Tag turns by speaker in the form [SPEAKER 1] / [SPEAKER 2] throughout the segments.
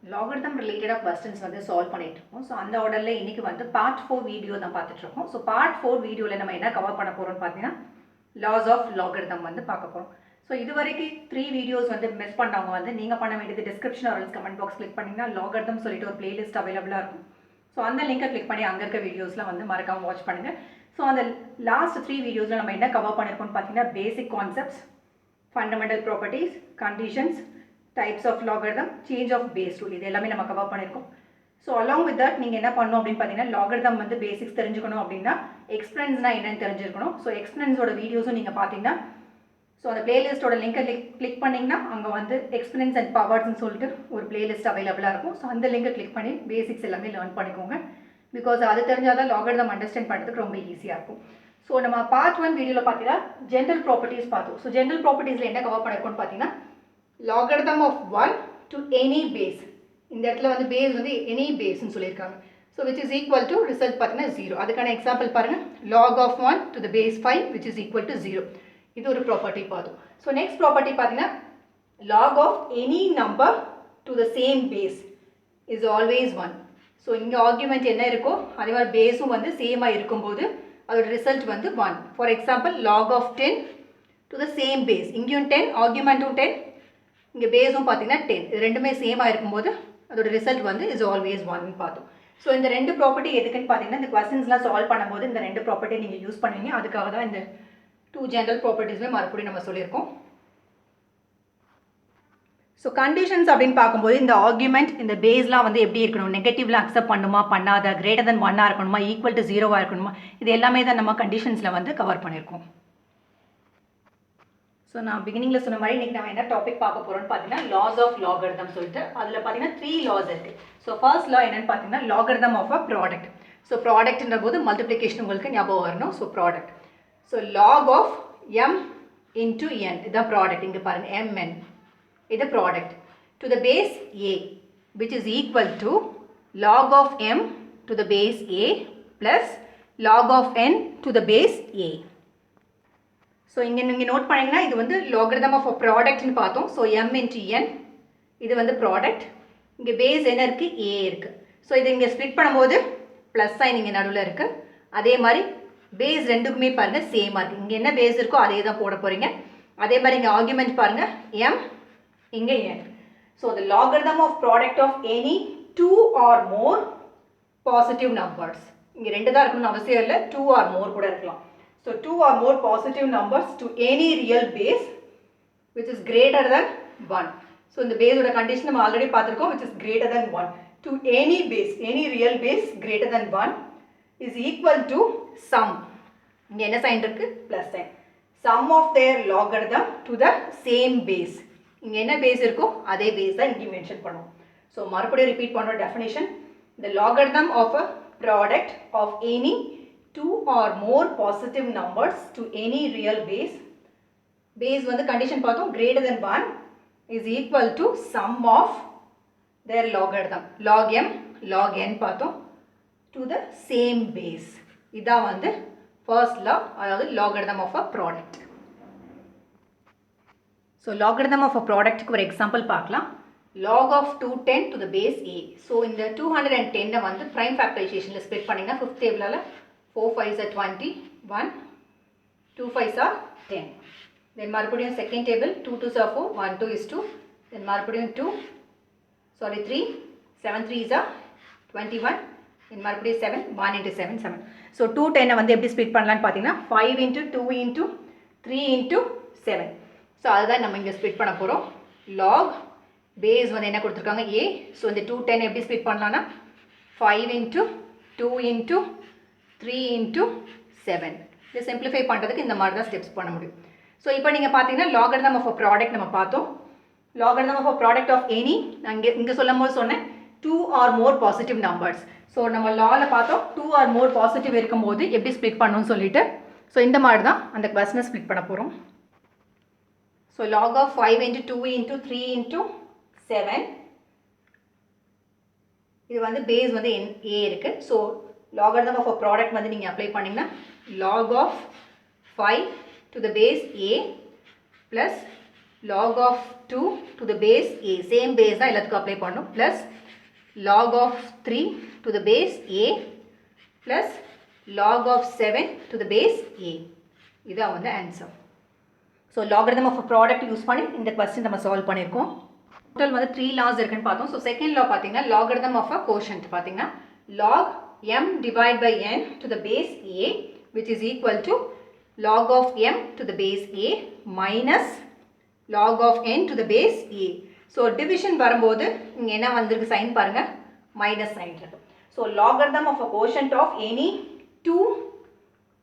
[SPEAKER 1] logarithm related questions வந்து solve பண்ணிட்டு இருக்கோம். ஸோ அந்த ஆர்டரில் இன்னைக்கு வந்து பார்ட் 4 வீடியோ தான் பார்த்துட்டு இருக்கோம். ஸோ பார்ட் 4 வீடியோவில் நம்ம என்ன கவர் பண்ண போகிறோம்னு பார்த்தீங்கன்னா லாஸ் ஆஃப் லாகரிதம் வந்து பார்க்க போகிறோம். ஸோ இது வரைக்கும் 3 வீடியோஸ் வந்து மிஸ் பண்ணவங்க வந்து நீங்கள் பண்ண வேண்டியது டிஸ்கிரிப்ஷன் ஒரு கமெண்ட் பாக்ஸ் கிளிக் பண்ணிங்கன்னா லாகரிதம் சொல்லிட்டு ஒரு பிளேலிஸ்ட் அவைலபிளாக இருக்கும். ஸோ அந்த லிங்கை கிளிக் பண்ணி அங்கே இருக்க வீடியோஸ்லாம் வந்து மறக்காமல் வாட்ச் பண்ணுங்கள். ஸோ அந்த லாஸ்ட் 3 வீடியோஸில் நம்ம என்ன கவர் பண்ணியிருக்கோம்னு பார்த்தீங்கன்னா பேசிக் concepts, fundamental properties, conditions, types of logarithm, change of base rule இது எல்லாமே நம்ம கவர் பண்ணியிருக்கோம். ஸோ along with that நீங்கள் என்ன பண்ணணும் அப்படின்னு பார்த்தீங்கன்னா logarithm வந்து பேசிக்ஸ் தெரிஞ்சுக்கணும் அப்படின்னா எக்ஸ்பெரன்ஸ்னால் என்னன்னு தெரிஞ்சிருக்கணும். ஸோ எக்ஸ்பெரன்ஸோட வீடியோஸும் நீங்கள் பார்த்தீங்கன்னா ஸோ அந்த பிளேலிஸ்ட்டோட லிங்கை கிளிக் பண்ணிங்கன்னா அங்கே வந்து எக்ஸ்பெரன்ஸ் அண்ட் பவர்ஸ்ன்னு சொல்லிட்டு ஒரு பிளேலிஸ்ட் அவைலபிளாக இருக்கும். ஸோ அந்த லிங்கை கிளிக் பண்ணி பேசிக்ஸ் எல்லாமே லேர்ன் பண்ணிக்கோங்க. பிகாஸ் அது தெரிஞ்சால் தான் logarithm அண்டர்ஸ்டாண்ட் பண்ணுறதுக்கு ரொம்ப ஈஸியாக இருக்கும். ஸோ நம்ம பார்ட் 1 வீடியோவில் பார்த்தீங்கன்னா ஜென்ரல் ப்ராப்பர்ட்டிஸ் பார்த்தோம். ஸோ ஜென்ரல் ப்ராப்பர்ட்டிஸில் என்ன கவர் பண்ணியிருக்கோம்னு பார்த்தீங்கன்னா logarithm of 1 to any base. இந்த இடத்துல வந்து பேஸ் வந்து any base ன்னு சொல்லியிருக்காங்க. So which is equal to result பார்த்தீங்கன்னா 0. அதுக்கான எக்ஸாம்பிள் பாருங்க, log of 1 to the base 5 which is equal to 0. இது ஒரு ப்ராப்பர்ட்டி பார்த்தோம். ஸோ நெக்ஸ்ட் ப்ராப்பர்ட்டி பார்த்தீங்கன்னா log of any number to the same base is always 1. So இங்கே argument என்ன இருக்கோ அதே மாதிரி பேஸும் வந்து சேமாக இருக்கும்போது அதோட ரிசல்ட் வந்து 1. For example log of 10 to the same base, இங்கேயும் 10 ஆர்குமெண்ட்டும் 10 இங்கே பேஸும் பார்த்தீங்கன்னா 10, இது ரெண்டுமே சேமாக இருக்கும்போது அதோட ரிசல்ட் வந்து இஸ் ஆல்வேஸ் 1 பார்த்தோம். ஸோ இந்த ரெண்டு ப்ராப்பர்ட்டி எதுக்குன்னு பார்த்தீங்கன்னா இந்த கொஸ்டின்ஸ்லாம் சால்வ் பண்ணும்போது இந்த ரெண்டு ப்ராப்பர்ட்டி நீங்கள் யூஸ் பண்ணுவீங்க. அதுக்காக தான் இந்த 2 ஜென்ரல் ப்ராப்பர்ட்டிஸுமே மறுபடியும் நம்ம சொல்லியிருக்கோம். ஸோ கண்டிஷன்ஸ் அப்படின்னு பார்க்கும்போது இந்த ஆர்குமெண்ட் இந்த பேஸ்லாம் வந்து எப்படி இருக்கணும், நெகட்டிவ்ல அக்செப்ட் பண்ணுமா பண்ணாத, கிரேட்டர் தென் 1 இருக்கணுமா, ஈக்குவல் டு 0 இருக்கணுமா, இது எல்லாமே தான் நம்ம கண்டிஷன்ஸில் வந்து கவர் பண்ணியிருக்கோம். ஸோ நான் பிகினிங்கில் சொன்ன மாதிரி இன்றைக்கி நம்ம என்ன டாபிக் பார்க்க போகிறோம்னு பார்த்தீங்கன்னா லாஸ் ஆஃப் லாகரிதம் சொல்லிட்டு அதில் பார்த்தீங்கன்னா 3 லாஸ் இருக்குது. ஸோ ஃபர்ஸ்ட் லா என்னென்னு பார்த்தீங்கன்னா logarithm of a product. So ப்ராடக்ட்ன்ற போது மல்டிப்ளிகேஷன் உங்களுக்கு ஞாபகம் வரணும். So product, so log of m into n இதுதான் ப்ராடக்ட். இங்கே பாருங்கள் mn இது product to the base a which is equal to log of m to the base a plus log of n to the base a. So இங்கே நீங்கள் note பண்ணிங்கன்னா இது வந்து logarithm of அ ப்ராடக்ட்னு பார்த்தோம். ஸோ m இன்ட்டு n இது வந்து product, இங்கே base என்ன இருக்குது a இருக்குது. ஸோ இதை இங்கே ஸ்ப்ளிட் பண்ணும்போது ப்ளஸ் சைன் இங்கே நடுவில் இருக்குது. அதே மாதிரி பேஸ் ரெண்டுக்குமே பாருங்கள் சேமாக இருக்குது. இங்கே என்ன பேஸ் இருக்கோ அதே தான் போட போகிறீங்க. அதே மாதிரி இங்கே ஆர்குமெண்ட் பாருங்கள் m இங்கே n. So the logarithm of product of any 2 or more positive numbers, இங்கே 2 தான் இருக்கணும்னு அவசியம் இல்லை, 2 or more கூட இருக்கலாம். So 2 or more positive numbers to any real base which is greater than 1. So இந்த பேஸோட கண்டிஷன் நம்ம ஆல்ரெடி பார்த்துருக்கோம், which is greater than 1 to any base, any real base greater than 1 is equal to sum. இங்கே என்ன sign இருக்கு, plus sign, sum of their logarithm to the same base. இங்கே என்ன base இருக்கோ அதே பேஸ் தான் இங்கே மென்ஷன் பண்ணுவோம். ஸோ மறுபடியும் ரிப்பீட் பண்ணுற definition, the logarithm of a product of any 2 or more positive numbers to any real base, base வந்து கண்டிஷன் பார்த்தோம் greater than 1 is equal to sum of their logarithm log m log n பார்த்தோம் to the same base. இதான் வந்து first law, அதாவது logarithm of a product. So logarithm of a product ஒரு example பார்க்கலாம். log of 210 to the base a. So இந்த 210 வந்து prime ஃபேக்டரைசேஷனில் split பண்ணிங்கன்னா 5th டேபிளால் 4 5s are 20, 1, 2 5s are 10. Then மறுபடியும் second table 2 2s are 4, 1 2 is 2. Then மறுபடியும் 3, 7 3s are 21. Then மறுபடியும் 7, 1 into 7, 7. So 210 வந்து எப்படி ஸ்ப்ளிட் பண்ணலான்னு பார்த்தீங்கன்னா 5 into 2 into 3 into 7. ஸோ அதுதான் நம்ம இங்கே ஸ்ப்ளிட் பண்ண போகிறோம். லாக் பேஸ் வந்து என்ன கொடுத்துருக்காங்க a. ஸோ இந்த 210 எப்படி ஸ்ப்ளிட் பண்ணலான்னா 5 into 2 into 3 into 7. இதை சிம்பிளிஃபை பண்ணுறதுக்கு இந்த மாதிரி தான் ஸ்டெப்ஸ் பண்ண முடியும். ஸோ இப்போ நீங்கள் பார்த்தீங்கன்னா லாகரிதம் ஆஃப் அ ப்ராடக்ட் நம்ம பார்த்தோம். Logarithm of a product of any, நான் இங்கே சொல்லும் போது சொன்னேன் 2 or more positive numbers. So நம்ம லாவில் பார்த்தோம் 2 or more positive இருக்கும்போது எப்படி ஸ்ப்ளிட் பண்ணணும்னு சொல்லிட்டு. ஸோ இந்த மாதிரி தான் அந்த கொஸ்டினை ஸ்ப்ளிட் பண்ண போகிறோம். So log of 5 into 2 into 3 into 7, இது வந்து பேஸ் வந்து a இருக்குது. So logarithm of a product வந்து நீங்கள் அப்ளை பண்ணிங்கன்னா log of 5 to the base a plus log of 2 to the base a, same base தான் எல்லாத்துக்கும் அப்ளை பண்ணணும், plus log of 3 to the base a plus log of 7 to the base a. இதான் வந்து answer. So logarithm of a product use பண்ணி இந்த question நம்ம solve பண்ணியிருக்கோம். Total வந்து 3 லாஸ் இருக்குன்னு பார்த்தோம். ஸோ செகண்ட் லா பார்த்தீங்கன்னா logarithm of a quotient பார்த்தீங்கன்னா log m divided by n to the base a which is equal to log of m to the base a minus log of n to the base a. So division வரும்போது இங்கே என்ன வந்திருக்கு sign பாருங்க, minus sign இருக்கு. So logarithm of a quotient of any two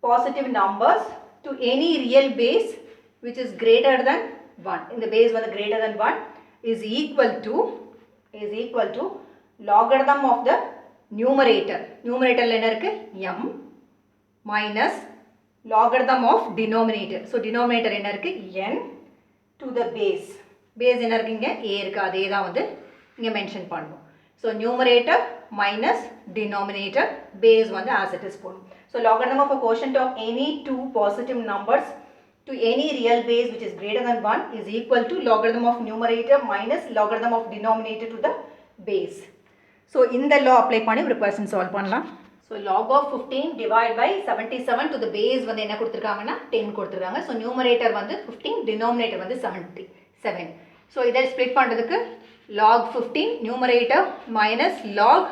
[SPEAKER 1] positive numbers to any real base which is greater than 1. இந்த base வந்து greater than 1 is equal to logarithm of the numerator. Numerator என்ன இருக்கு m minus logarithm of denominator. So denominator என்ன இருக்கு n to the base. Base என்ன இருக்கு இங்க a இருக்கு, அதே தான் வந்து இங்க மென்ஷன் பண்ணணும். So numerator minus denominator, base வந்து as it is போடணும். So logarithm of a quotient of any two positive numbers to any real base which is greater than 1 is equal to logarithm of numerator minus logarithm of denominator to the base. So இந்த law apply பண்ணி ஒரு question solve பண்ணலாம். So log of 15 divided by 77 to the base வந்து என்ன கொடுத்திருக்காங்கன்னா 10 கொடுத்திருக்காங்க. So numerator வந்து 15, denominator வந்து 77. So இதை split பண்றதுக்கு log 15 numerator minus log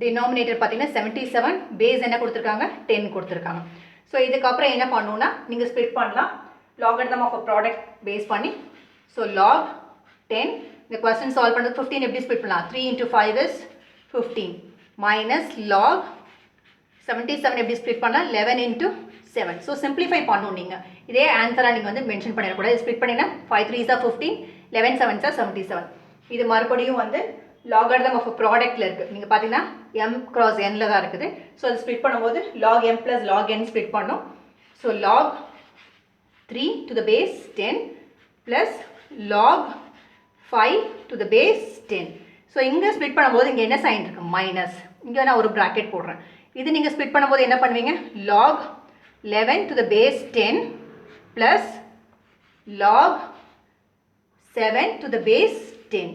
[SPEAKER 1] denominator பார்த்தீங்கன்னா 77, base என்ன கொடுத்திருக்காங்க 10 கொடுத்திருக்காங்க. ஸோ இதுக்கப்புறம் என்ன பண்ணணும்னா நீங்கள் ஸ்ப்ளிட் பண்ணலாம் logarithm of a product base பண்ணி. ஸோ log 10, இந்த கொஸ்டின் சால்வ் பண்ணுறது 15 எப்படி ஸ்ப்ளிட் பண்ணலாம், 3 into 5 is 15 minus log 77 எப்படி ஸ்ப்ளிட் பண்ணலாம் 11 into 7. ஸோ சிம்பிளிஃபை பண்ணணும் நீங்கள், இதே ஆன்சராக நீங்கள் வந்து மென்ஷன் பண்ணிடக்கூடாது. ஸ்ப்ளிட் பண்ணிங்கன்னா 5 3s are 15, 11 7s are 77. இது மறுபடியும் வந்து logarithm of a productல இருக்குது, நீங்கள் பார்த்தீங்கன்னா m cross nல தான் இருக்குது. ஸோ அது ஸ்ப்ளிட் பண்ணும்போது log m plus log n split பண்ணும். So log 3 to the base 10 plus log 5 to the base 10. So இங்கே ஸ்ப்ளிட் பண்ணும்போது இங்கே என்ன சைன் இருக்குது மைனஸ், இங்கே நான் ஒரு ப்ராக்கெட் போடுறேன். இது நீங்கள் ஸ்ப்ளிட் பண்ணும்போது என்ன பண்ணுவீங்க log 11 to the base 10 plus log 7 to the base 10.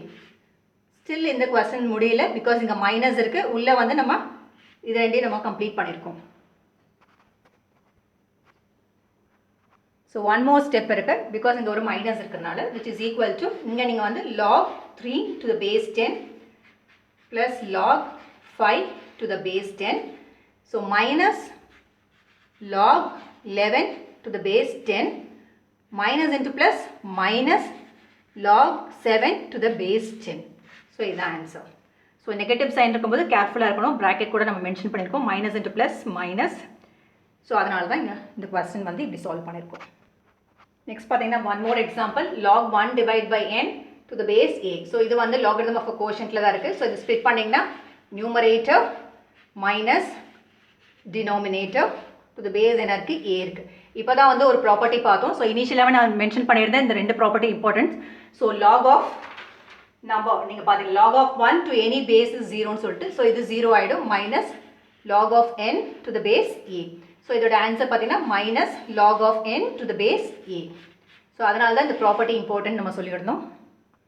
[SPEAKER 1] Still இந்த கொஸ்டின் முடியல, பிகாஸ் இங்கே மைனஸ் இருக்குது, உள்ளே வந்து நம்ம இது ரெண்டையும் நம்ம கம்ப்ளீட் பண்ணியிருக்கோம். ஸோ ஒன் மோர் ஸ்டெப் இருக்குது, பிகாஸ் இங்கே ஒரு மைனஸ் இருக்கிறதுனால விச் இஸ் ஈக்குவல் டு இங்கே நீங்கள் வந்து log 3 to the base 10 plus log 5 to the base 10. So minus log 11 to the base 10 minus into plus minus log 7 to the base 10. So இதுதான் answer. So negative sign இருக்கும்போது கேர்ஃபுல்லாக இருக்கணும், bracket கூட நம்ம mention பண்ணியிருக்கோம், minus into plus minus. So அதனால தான் இங்கே இந்த கொஸ்டின் வந்து இப்படி சால்வ் பண்ணியிருக்கோம். நெக்ஸ்ட் பார்த்தீங்கன்னா one more example log 1 divided by n to the base a. So இது வந்து logarithm of a quotientல தான் இருக்குது. ஸோ இது ஸ்ப்ளிட் பண்ணிங்கன்னா numerator minus denominator to the base என்ன இருக்குது a இருக்குது. இப்போ தான் வந்து ஒரு ப்ராப்பர்ட்டி பார்த்தோம். ஸோ இனிஷியலாகவே நான் மென்ஷன் பண்ணியிருந்தேன் இந்த ரெண்டு property importance. So log of number நீங்கள் பார்த்தீங்க log of 1 to any base is 0ன்னு சொல்லிட்டு, ஸோ இது 0 ஆகிடும், minus log of n to the base a. So இதோட ஆன்சர் பார்த்தீங்கன்னா minus log of n to the base a. So அதனால தான் இந்த ப்ராப்பர்ட்டி இம்பார்ட்டன்ட் நம்ம சொல்லியிருந்தோம்.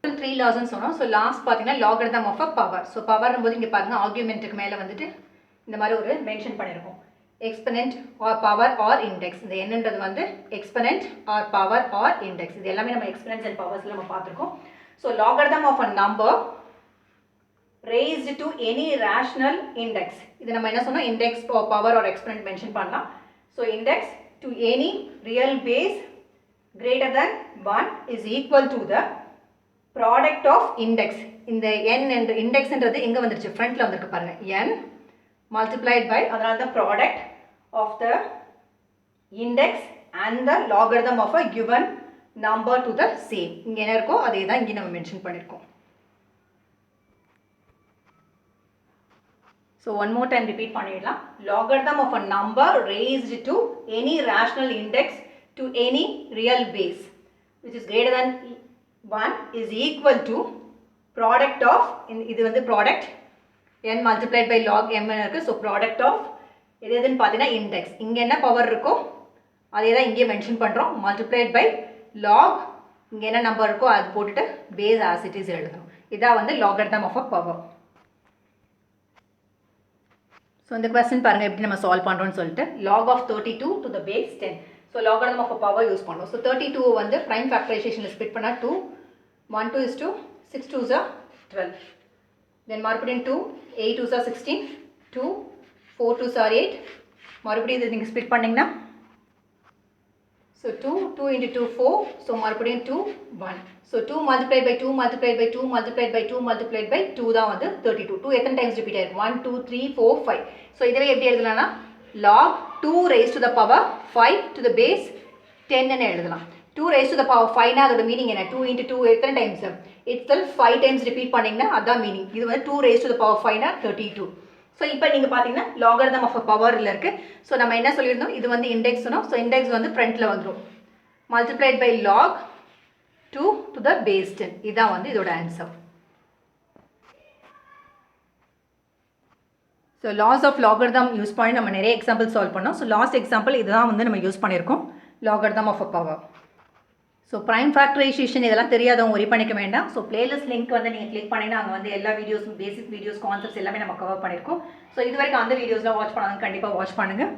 [SPEAKER 1] 3 லாஸ்ன்னு சொன்னோம். ஸோ லாஸ்ட் பார்த்தீங்கன்னா logarithm of a power. So பவர்னும் போது இங்கே பாருங்கள் ஆர்குமெண்ட்டுக்கு மேலே வந்துட்டு இந்த மாதிரி ஒரு மென்ஷன் பண்ணியிருக்கோம், exponent or power or index. இந்த என்னன்றது வந்து exponent or power or index. இது எல்லாமே நம்ம எக்ஸ்பனன்ஸ் அண்ட் பவர்ஸில் நம்ம பார்த்துருக்கோம். So logarithm of a number raised to any rational index. இது நம்ம என்ன சொன்னோம், index or power or exponent mention பண்ணலாம். So index to any real base greater than 1 is equal to the product of index. இந்த n என்ற இண்டெக்ஸ்ன்றது எங்கே வந்துருச்சு, ஃப்ரண்ட்டில் வந்திருக்கு பாருங்க, n multiplied by, அதனால தான் product of the index and the logarithm of a given number to the same. இங்கே என்ன இருக்கோ அதே தான் இங்கே நம்ம மென்ஷன் பண்ணியிருக்கோம். So one more time repeat பண்ணிடலாம். Logarithm of a number raised to any rational index to any real base which is greater than 1 is equal to product of, இது வந்து product n multiplied by log m இருக்கு. So product of எது எதுன்னு பார்த்தீங்கன்னா index, இங்கே என்ன power இருக்கோ அதே தான் இங்கே மென்ஷன் பண்ணுறோம், multiplied by log இங்கே என்ன நம்பர் இருக்கோ அது போட்டுட்டு பேஸ் ஆஸ் இட் இஸ் எழுதணும். இதான் வந்து logarithm of a power. So இந்த கொஸ்டின் பாருங்கள் எப்படி நம்ம சால்வ் பண்ணுறோம்னு சொல்லிட்டு. log of 32 to the base 10. So logarithm of a power use பண்ணுறோம். ஸோ 32 வந்து ப்ரைம் ஃபேக்டரைசேஷனில் ஸ்பிட் பண்ணால் 2, 1 2 is 2, 6 2s are 12. தென் மறுபடியும் 2, 8 2s are 16, 2, 4 2s are 8. மறுபடியும் இது நீங்கள் ஸ்பிட் பண்ணிங்கன்னா ஸோ 2, 2 into 2 4. ஸோ மறுபடியும் 2, 1. So 2 multiplied by 2 multiplied by 2 multiplied by 2 multiplied by 2 தான் வந்து 32. 2 எத்தனை டைம்ஸ் ரிப்பீட் ஆயிருக்கு? 1 2 3 4 5. ஸோ இதுவே எப்படி எழுதலாம்னா log 2 raised to the power 5 to the base 10 ன்னு எழுதலாம். 2 raised to the power 5னா அதோட மீனிங் என்ன? 2 into 2 எத்தனை டைம்ஸ்? itself 5 டைம்ஸ் ரிப்பீட் பண்ணிங்கன்னா அதான் மீனிங். இது வந்து 2 raised to the power 5னா 32. So இப்போ நீங்கள் பார்த்தீங்கன்னா லாகரிதம் ஆஃப் அ பவரில் இருக்குது. ஸோ நம்ம என்ன சொல்லியிருந்தோம், இது வந்து இண்டெக்ஸ் சொன்னோம். ஸோ இண்டெக்ஸ் வந்து ஃப்ரண்ட்டில் வந்துடும். Multiplied by log 2 to the base 10. இதான் வந்து இதோட answer. So laws of logarithm use பண்ணி நம்ம நிறைய எக்ஸாம்பிள் சால்வ் பண்ணோம். ஸோ லாஸ்ட் எக்ஸாம்பிள் இதுதான் வந்து நம்ம யூஸ் பண்ணியிருக்கோம், logarithm of a power. So prime factorisation இதெல்லாம் தெரியாதவங்க ஒரி பண்ணிக்க வேண்டாம். ஸோ பிளேலிஸ்ட் லிங்க் வந்து நீங்கள் கிளிக் பண்ணிங்கன்னா அங்கே வந்து எல்லா வீடியோஸும் பேசிக் வீடியோஸ் கான்செப்ட்ஸ் எல்லாமே நம்ம கவர் பண்ணியிருக்கோம். ஸோ இது வரைக்கும் அந்த வீடியோஸ்லாம் வாட்ச் பண்ணாங்க, கண்டிப்பாக வாட்ச் பண்ணுங்கள்.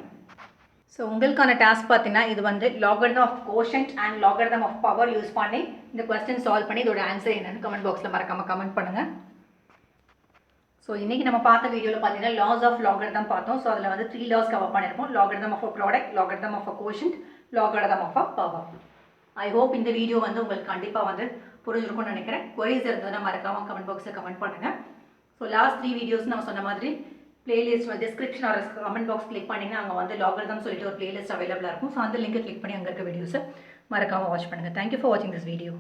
[SPEAKER 1] ஸோ உங்களுக்கான டாஸ்க் பார்த்தீங்கன்னா இது வந்து logarithm of quotient and logarithm of power use பண்ணி இந்த கொஸ்டின் சால்வ் பண்ணி இதோட ஆன்சர் என்னன்னு கமெண்ட் பாக்ஸில் மறக்காமல் கமெண்ட் பண்ணுங்கள். ஸோ இன்றைக்கி நம்ம பார்த்த வீடியோவில் பார்த்தீங்கன்னா லாஸ் ஆஃப் லாகரிதம் பார்த்தோம். ஸோ அதில் வந்து 3 லாஸ் கவர் பண்ணியிருக்கோம். Logarithm of a product, logarithm of a quotient, logarithm of a power. I hope இந்த வீடியோ வந்து உங்களுக்கு கண்டிப்பாக வந்து புரிஞ்சிருக்கும்னு நினைக்கிறேன். கொரிஸ் இருந்ததுன்னா மறக்காமல் கமெண்ட் பாக்ஸில் கமெண்ட் பண்ணுங்கள். ஸோ லாஸ்ட் 3 வீடியோஸ் நம்ம சொன்ன மாதிரி playlist description R comment box click பண்ணிங்கன்னா அங்கே வந்து லாகரிதம் சொல்லிட்டு ஒரு பிளேலிஸ்ட் அவைலபிளாக இருக்கும். ஸோ அந்த லிங்கை கிளிக் பண்ணி அங்கே இருக்க வீடியோஸை மறக்காமல் வாட்ச் பண்ணுங்கள். தேங்க்யூ ஃபார் வாட்சிங் திஸ் வீடியோ.